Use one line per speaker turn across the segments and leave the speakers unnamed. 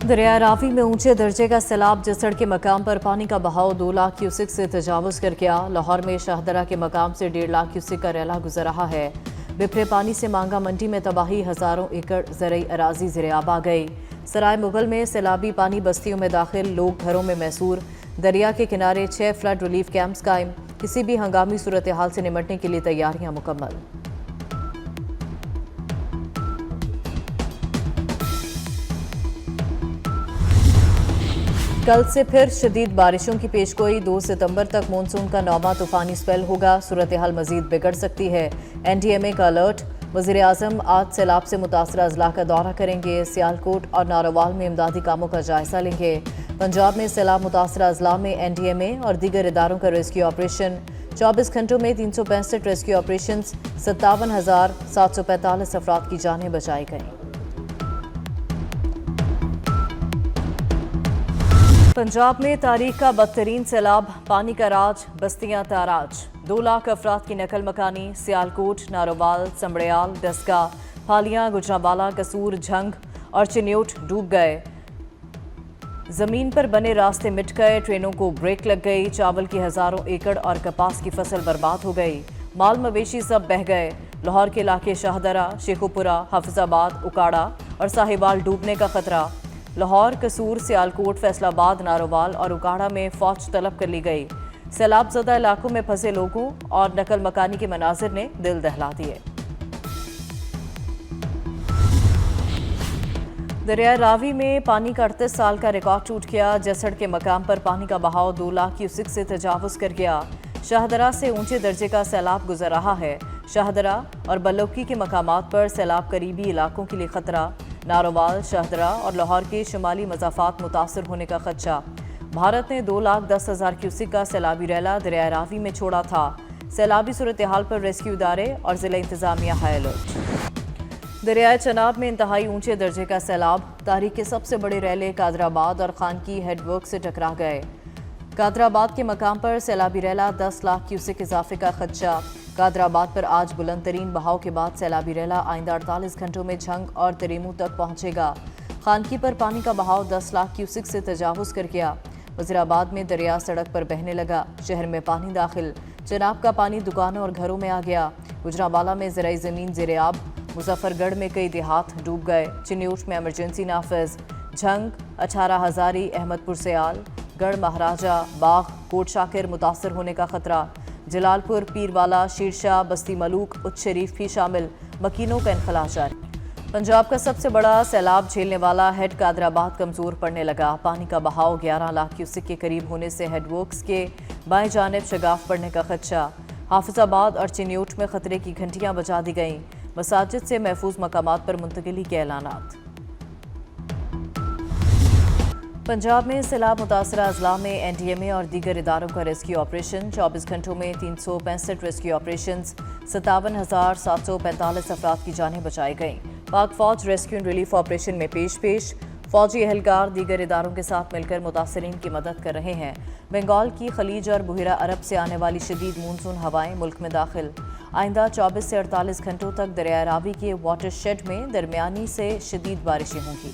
दरिया रावी में ऊंचे दर्जे का सैलाब जसड़ के मकाम पर पानी का बहाव 2 लाख क्यूसिक से तजावुज कर गया। लाहौर में शाहदरा के मकाम से 1.5 लाख क्यूसिक का रैला गुजर रहा है। बिफरे पानी से मांगा मंडी में तबाही, हजारों एकड़ ज़रई अराजी ज़िरेआब आ गई। सराय मुगल में सैलाबी पानी बस्तियों में दाखिल, लोग घरों में मैसूर। दरिया के किनारे 6 फ्लड रिलीफ कैंप्स कायम, किसी भी हंगामी सूरत हाल से निमटने के लिए तैयारियां मुकम्मल। कल से फिर शदीद बारिशों की पेशगोई, 2 सितंबर तक मानसून का 9वां तूफानी स्पेल होगा। सूरत हाल मजीद बिगड़ सकती है, NDMA का अलर्ट। वज़ीर आज़म आज सैलाब से मुतासरा अजला का दौरा करेंगे। सियालकोट और नारोवाल में इमदादी कामों का जायजा लेंगे। पंजाब में सैलाब मुतासरा अजला में NDMA और दीगर इदारों का रेस्क्यू ऑपरेशन। 24 घंटों में 365 रेस्क्यू ऑपरेशन, 57,745 अफराद की जानें बचाई गईं। पंजाब में तारीख का बदतरीन सैलाब, पानी का राज, बस्तियां ताराज। 2 लाख अफराद की नकल मकानी। सियालकोट, नारोवाल, समड़ियाल, डस्का, फालियां, गुजरांवाला, कसूर, झंग और चिन्योट डूब गए। जमीन पर बने रास्ते मिट गए, ट्रेनों को ब्रेक लग गई। चावल की हजारों एकड़ और कपास की फसल बर्बाद हो गई। माल मवेशी सब बह गए। लाहौर के इलाके शाहदरा, शेखुपुरा, हाफिजाबाद, उकाड़ा और साहिवाल डूबने का खतरा। लाहौर, कसूर, सियालकोट, फैसलाबाद, नारोवाल और उकाड़ा में फौज तलब कर ली गई। सैलाब ज़दा इलाकों में फंसे लोगों और नकल मकानी के मनाजिर ने दिल दहला दिए। दरिया रावी में पानी का 38 साल का रिकॉर्ड टूट गया। जसड़ के मकाम पर पानी का बहाव 2 लाख क्यूसिक से तजावुज कर गया। शाहदरा से ऊंचे दर्जे का सैलाब गुजर रहा है। शाहदरा और बल्लौकी के मकामात पर सैलाब करीबी इलाकों के लिए खतरा। नारोवाल, शाहदरा और लाहौर के शुमाली मज़ाफ़ात मुतासर होने का खदशा। भारत ने 2,10,000 क्यूसिक का सैलाबी रैला दरिया रावी में छोड़ा था। सैलाबी सूरत हाल पर रेस्क्यू इदारे और ज़िला इंतज़ामिया हाई अलर्ट। दरियाए चनाब में इंतहाई ऊंचे दर्जे का सैलाब, तारीख के सबसे बड़े रैले कादराबाद और खानकी हेडवर्क से टकरा गए। कादराबाद के मकाम पर सैलाबी रैला 10 लाख क्यूसिक इजाफे का खदशा। कादराबाद पर आज बुलंद तरीन बहाव के बाद सैलाबी रैला आइंदा 48 घंटों में झंग और तरीमू तक पहुंचेगा। खानकी पर पानी का बहाव 10 लाख क्यूसिक से तजावुज कर गया। वज़ीराबाद में दरिया सड़क पर बहने लगा, शहर में पानी दाखिल। चनाब का पानी दुकानों और घरों में आ गया। गुजरांवाला में ज़राई ज़मीन ज़ेरेआब। मुजफ्फरगढ़ में कई देहात डूब गए। चिन्यूट में एमरजेंसी नाफिज। झंग, 18 हज़ारी, अहमदपुर सयाल, गढ़ महाराजा, बाग, कोट शाकिर मुतासर होने का खतरा। जलालपुर, पीरवाला, शीरशाह, बस्ती मलूक, उच्च शरीफ भी शामिल। मकीनों का इनखला जारी। पंजाब का सबसे बड़ा सैलाब झेलने वाला हेड कादराबाद कमजोर पड़ने लगा। पानी का बहाव 11 लाख क्यूसिक के करीब होने से हेडवर्क्स के बाएं जानिब शगाफ पड़ने का खदशा। हाफिजाबाद और चिन्यूट में खतरे की घंटियां बजा दी गईं। मसाजिद से महफूज मकामात पर मुंतकिली के ऐलानात। पंजाब में सैलाब मुतासरा अजला में NDMA और दीगर इदारों का रेस्क्यू ऑपरेशन। 24 घंटों में 365 रेस्क्यू ऑपरेशन, 57,745 अफराद की जानें बचाई गईं। पाक फौज रेस्क्यू एंड रिलीफ ऑपरेशन में पेश। फौजी एहलकार दीगर इदारों के साथ मिलकर मुतासरीन की मदद कर रहे हैं। बंगाल की खलीज और बुहिरा अरब से आने वाली शदीद मानसून हवाएं मुल्क में दाखिल। आइंदा 24 से 48 घंटों तक दरिया रावी के वाटर शेड में दरमियानी से शदीद बारिशें होंगी।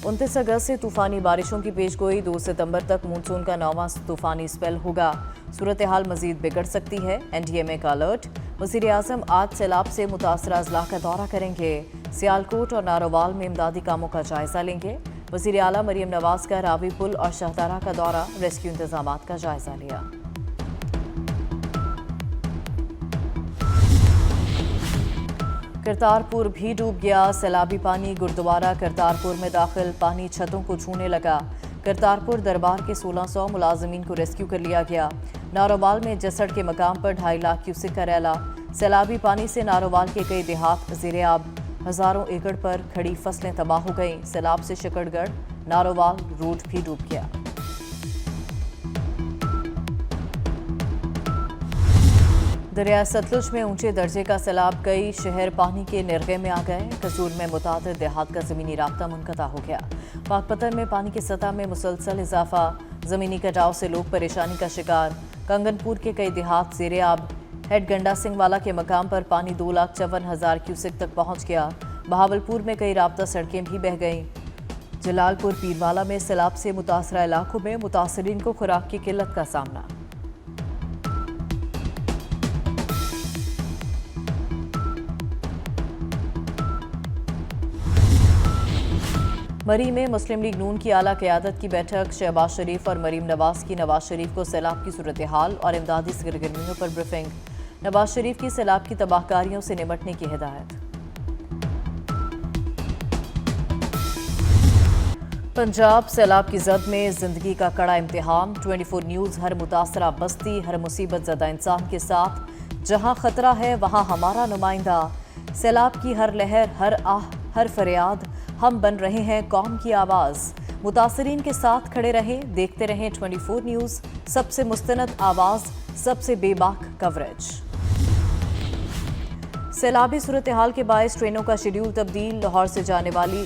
29 अगस्त से तूफानी बारिशों की पेशगोई, 2 सितंबर तक मानसून का 9वां तूफानी स्पेल होगा। सूरत हाल मजीद बिगड़ सकती है, NDMA का अलर्ट। वज़ीर आज़म आज सैलाब से मुतासरा अजला का दौरा करेंगे। सियालकोट और नारोवाल में इमदादी कामों का जायजा लेंगे। वज़ीर आला मरियम नवाज का रावी पुल और शाहदारा का दौरा, रेस्क्यू इंतजामात का जायजा लिया। करतारपुर भी डूब गया। सैलाबी पानी गुरुद्वारा करतारपुर में दाखिल, पानी छतों को छूने लगा। करतारपुर दरबार के 1600 मुलाजमीन को रेस्क्यू कर लिया गया। नारोवाल में जसड़ के मकाम पर 2.5 लाख क्यूसिक का रैला। सैलाबी पानी से नारोवाल के कई देहात ज़ेरेआब। हजारों एकड़ पर खड़ी फसलें तबाह हो गईं। सैलाब से शकरगढ़ नारोवाल रोड भी डूब गया। दरिया सतलुज में ऊंचे दर्जे का सैलाब, कई शहर पानी के निर्गे में आ गए। कसूर में मुतादिद देहात का ज़मीनी राब्ता मुनक़ता हो गया। पाकपतन में पानी की सतह में मुसलसल इजाफा, ज़मीनी कटाव से लोग परेशानी का शिकार। कंगनपुर के कई देहात ज़ेरेआब। हेड गंडा सिंह वाला के मकाम पर पानी 2,54,000 क्यूसेक तक पहुंच गया। बहावलपुर में कई राब्ता सड़कें भी बह गईं। जलालपुर पीरवाला में सैलाब से मुतासरा इलाकों में मुतासरीन को खुराक की किल्लत का सामना। मरी में मुस्लिम लीग नून की आला क़यादत की बैठक। शहबाज शरीफ और मरीम नवाज की नवाज शरीफ को सैलाब की सूरत हाल और इमदादी सरगर्मियों पर ब्रीफिंग। नवाज शरीफ की सैलाब की तबाहकारियों से निपटने की हिदायत। पंजाब सैलाब की जद में जिंदगी का कड़ा इम्तिहान। 24 न्यूज़ हर मुतासरा बस्ती हर मुसीबत ज़दा इंसान के साथ। जहां खतरा है वहां हमारा नुमाइंदा। सैलाब की हर लहर हर आह हर फरियाद हम बन रहे हैं कौम की आवाज़। मुतासरीन के साथ खड़े रहें, देखते रहें 24 न्यूज़, सबसे मुस्तनद आवाज़, सबसे बेबाक कवरेज। सैलाबी सूरत हाल के बायस ट्रेनों का शेड्यूल तब्दील। लाहौर से जाने वाली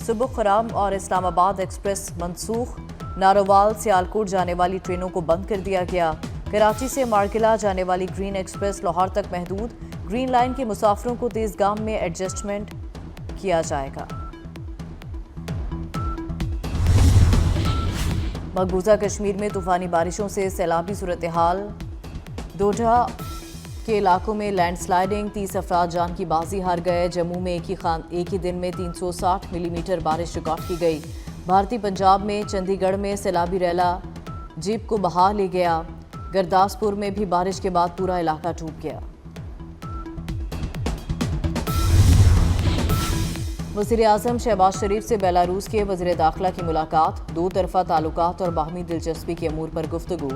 सुबुखराम और इस्लामाबाद एक्सप्रेस मनसूख। नारोवाल सियालकोट जाने वाली ट्रेनों को बंद कर दिया गया। कराची से मार्गिला जाने वाली ग्रीन एक्सप्रेस लाहौर तक महदूद। ग्रीन लाइन के मुसाफिरों को तेजगाम में एडजस्टमेंट किया जाएगा। मकबूजा कश्मीर में तूफानी बारिशों से सैलाबी सूरत हाल। डोडा के इलाकों में लैंडस्लाइडिंग, 30 अफराद जान की बाजी हार गए। जम्मू में एक ही दिन में 360 मिलीमीटर बारिश रिकॉर्ड की गई। भारतीय पंजाब में चंडीगढ़ में सैलाबी रैला जीप को बहा ले गया। गुरदासपुर में भी बारिश के बाद पूरा इलाका डूब गया। वज़ीर-ए-आज़म शहबाज शरीफ से बेलारूस के वज़ीर दाखिला की मुलाकात। दो तरफ़ा ताल्लुकात और बाहमी दिलचस्पी के अमूर पर गुफ्तगू।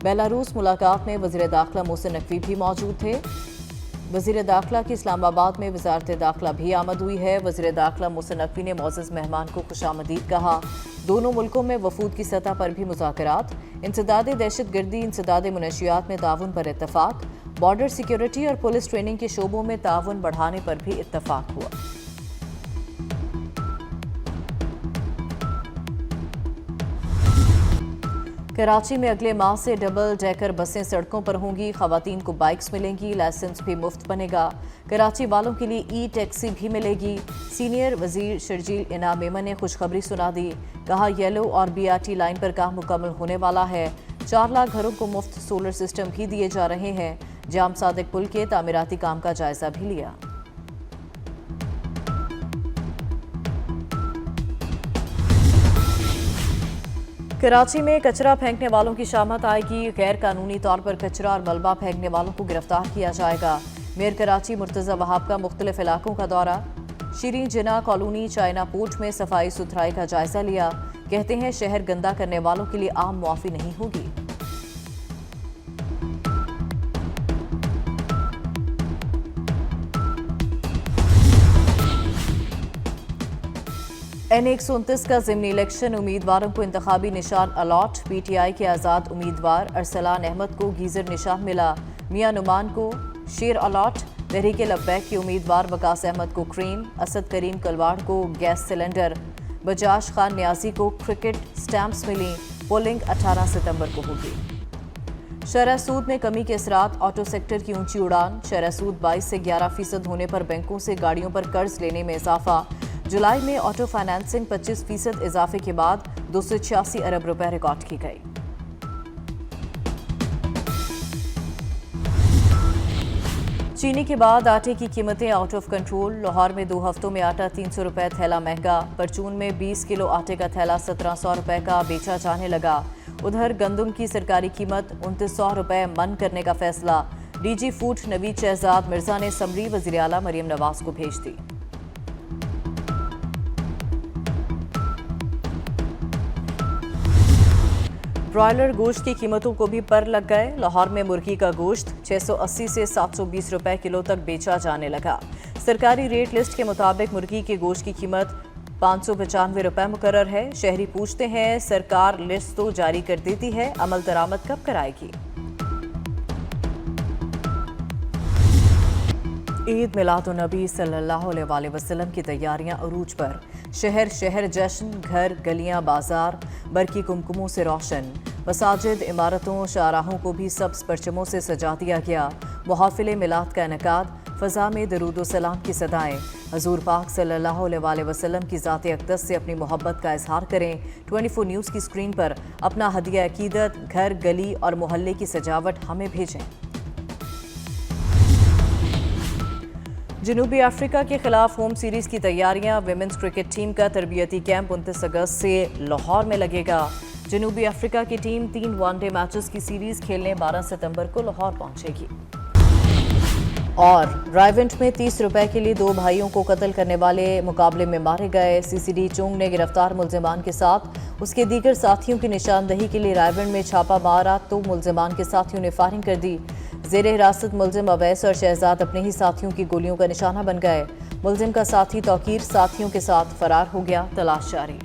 बेलारूस मुलाकात में वज़ीर दाखिला मोहसिन नकवी भी मौजूद थे। वज़ीर दाखिला की इस्लामाबाद में वज़ारत दाखिला भी आमद हुई है। वज़ीर दाखिला मोहसिन नकवी ने मोअज़्ज़ज़ मेहमान को खुशामदीद कहा। दोनों मुल्कों में वफूद की सतह पर भी मुज़ाकरात। इंसदाद दहशतगर्दी, इंसदाद मुनशियात में ताउन पर इत्तफाक। बॉर्डर सिक्योरिटी और पुलिस ट्रेनिंग के शोबों में ताउन बढ़ाने पर भी इत्तफाक हुआ। कराची में अगले माह से डबल डेकर बसें सड़कों पर होंगी। खवातीन को बाइक्स मिलेंगी। लाइसेंस भी मुफ्त बनेगा। कराची वालों के लिए ई टैक्सी भी मिलेगी। सीनियर वजीर शर्जील इनाम मेमन ने खुशखबरी सुना दी। कहा येलो और BRT लाइन पर काम मुकम्मल होने वाला है। 4 लाख घरों को मुफ्त सोलर सिस्टम भी दिए जा रहे हैं। जाम सादिक पुल के तामीराती काम का जायजा भी लिया। कराची में कचरा फेंकने वालों की शामत आएगी। गैर कानूनी तौर पर कचरा और मलबा फेंकने वालों को गिरफ्तार किया जाएगा। मेयर कराची मुर्तज़ा वहाब का मुख्तलिफ इलाकों का दौरा। शीरीन जिना कॉलोनी चाइना पोर्ट में सफाई सुथराई का जायजा लिया। कहते हैं शहर गंदा करने वालों के लिए आम मुआफ़ी नहीं होगी। N129 का ज़िमनी इलेक्शन उम्मीदवारों को इंतखाबी निशान अलॉट। PTI के आज़ाद उम्मीदवार अरसलान अहमद को गीजर निशान मिला। मियां नुमान को शेर अलॉट। तहरीक लब्बैक के उम्मीदवार वकास अहमद को क्रेन। असद करीम कलवाड़ को गैस सिलेंडर। बजाज खान न्याजी को क्रिकेट स्टैंप्स मिली। पोलिंग 18 सितंबर को होगी। शरह सूद में कमी के असरात। ऑटो सेक्टर की ऊंची उड़ान। शरह सूद 22 से 11% होने पर बैंकों से गाड़ियों पर कर्ज लेने में इजाफा। जुलाई में ऑटो फाइनेंसिंग 25% इजाफे के बाद 286 अरब रुपए रिकॉर्ड की गई। चीनी के बाद आटे की कीमतें आउट ऑफ कंट्रोल। लाहौर में 2 हफ्तों में आटा 300 रुपए थैला महंगा। परचून में 20 किलो आटे का थैला 1700 रुपए का बेचा जाने लगा। उधर गंदम की सरकारी कीमत 2900 रुपए मन करने का फैसला। DG फूड नवीद शहजाद मिर्जा ने समरी वज़ीर आला मरीम नवाज को भेज दी। ब्रॉयलर गोश्त की कीमतों को भी पर लग गए। लाहौर में मुर्गी का गोश्त 680 से 720 रुपए किलो तक बेचा जाने लगा। सरकारी रेट लिस्ट के मुताबिक मुर्गी के गोश्त की कीमत 595 रुपए मुकर्रर है। शहरी पूछते हैं सरकार लिस्ट तो जारी कर देती है, अमल दरामद कब कराएगी। ईद मिलादुन्नबी सल्लल्लाहु अलैहि वसल्लम की तैयारियां अरूज पर। शहर शहर जश्न, घर गलियां बाजार बरकी कुमकुमों से रोशन। मसाजिद इमारतों शाहराहों को भी सब्ज परचमों से सजा दिया गया। मुहाफिले मिलाद का इनेकाद। फ़ज़ा में दरूद व सलाम की सदाएं। हजूर पाक सल्लल्लाहु अलैहि वसल्लम की ज़ात अक़दस से अपनी मोहब्बत का इजहार करें। 24 न्यूज़ की स्क्रीन पर अपना हदिया अकीदत, घर, गली और मोहल्ले की सजावट हमें भेजें। जनूबी अफ्रीका के खिलाफ होम सीरीज की तैयारियां। विमेंस क्रिकेट टीम का तरबियती कैंप 29 अगस्त से लाहौर में लगेगा। जनूबी अफ्रीका की टीम 3 वनडे मैचेस की सीरीज खेलने 12 सितंबर को लाहौर पहुंचेगी। और रायवेंट में 30 रुपए के लिए 2 भाइयों को कत्ल करने वाले मुकाबले में मारे गए। सीसीडी चोंग ने गिरफ्तार मुल्जिमान के साथ उसके दीगर साथियों की निशानदही के लिए रायवेंट में छापा मारा तो मुल्जिमान के साथियों ने फायरिंग कर दी। जेर हिरासत मुल्जिम अवैस और शहजाद अपने ही साथियों की गोलियों का निशाना बन गए। मुल्जिम का साथी तौकीर साथियों के साथ फरार हो गया। तलाश जारी।